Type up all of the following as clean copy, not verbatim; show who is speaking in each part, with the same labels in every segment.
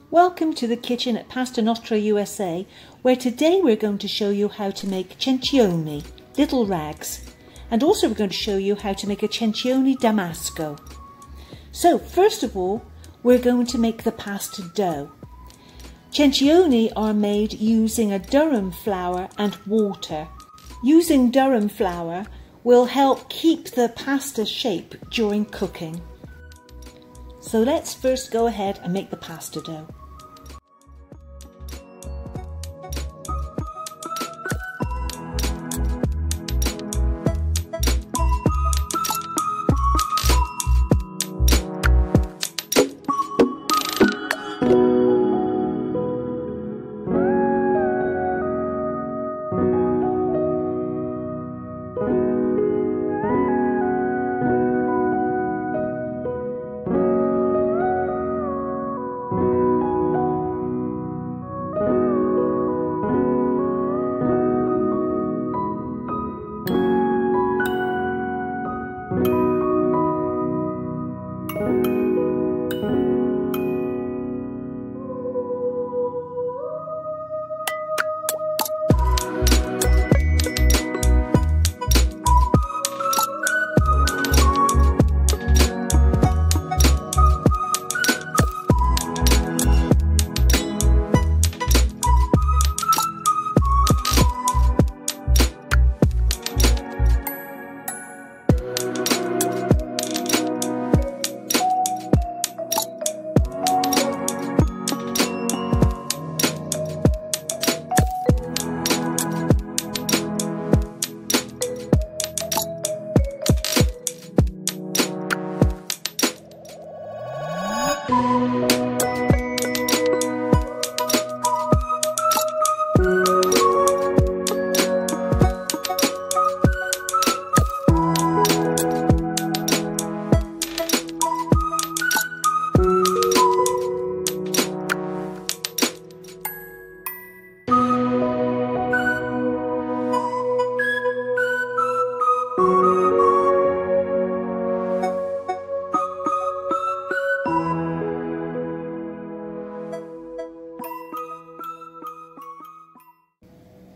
Speaker 1: Welcome to the kitchen at Pasta Nostra USA, where today we're going to show you how to make cencioni, little rags, and also we're going to show you how to make a cencioni damasco. So first of all, we're going to make the pasta dough. Cencioni are made using a durum flour and water. Using durum flour will help keep the pasta shape during cooking. So let's first go ahead and make the pasta dough.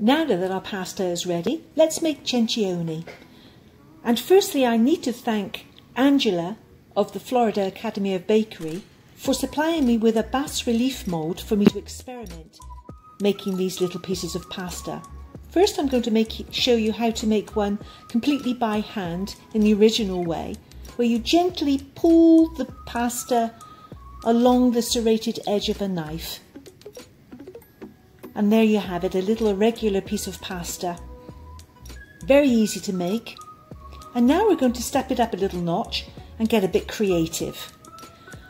Speaker 1: Now that our pasta is ready, let's make cencioni. And firstly, I need to thank Angela of the Florida Academy of Bakery for supplying me with a bas-relief mould for me to experiment making these little pieces of pasta. First, I'm going to show you how to make one completely by hand in the original way, where you gently pull the pasta along the serrated edge of a knife. And there you have it, a little irregular piece of pasta. Very easy to make. And now we're going to step it up a little notch and get a bit creative.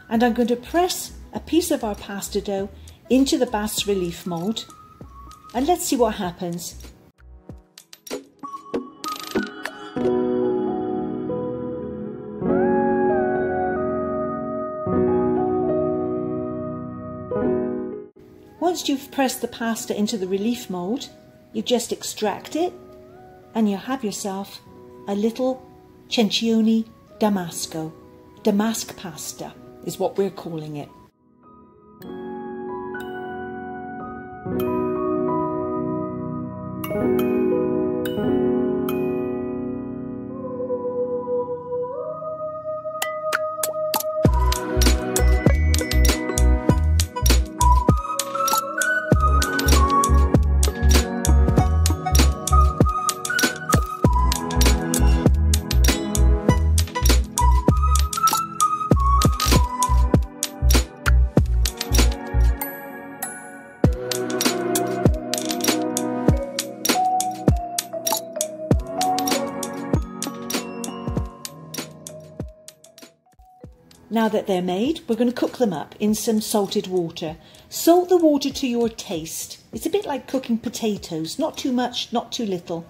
Speaker 1: And I'm going to press a piece of our pasta dough into the bas-relief mould. And let's see what happens. Once you've pressed the pasta into the relief mould, you just extract it and you have yourself a little cencioni damasco. Damask pasta is what we're calling it. Now that they're made, we're going to cook them up in some salted water. Salt the water to your taste. It's a bit like cooking potatoes, not too much, not too little.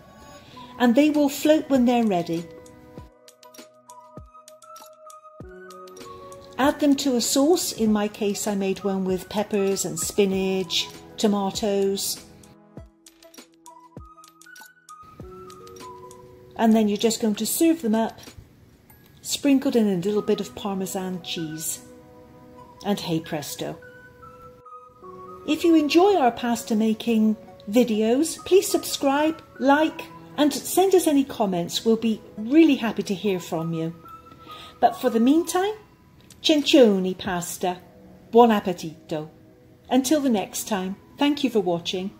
Speaker 1: And they will float when they're ready. Add them to a sauce. In my case, I made one with peppers and spinach, tomatoes. And then you're just going to serve them up, sprinkled in a little bit of Parmesan cheese. And hey presto. If you enjoy our pasta making videos, please subscribe, like, and send us any comments. We'll be really happy to hear from you. But for the meantime, CENCIONI pasta. Buon appetito. Until the next time, thank you for watching.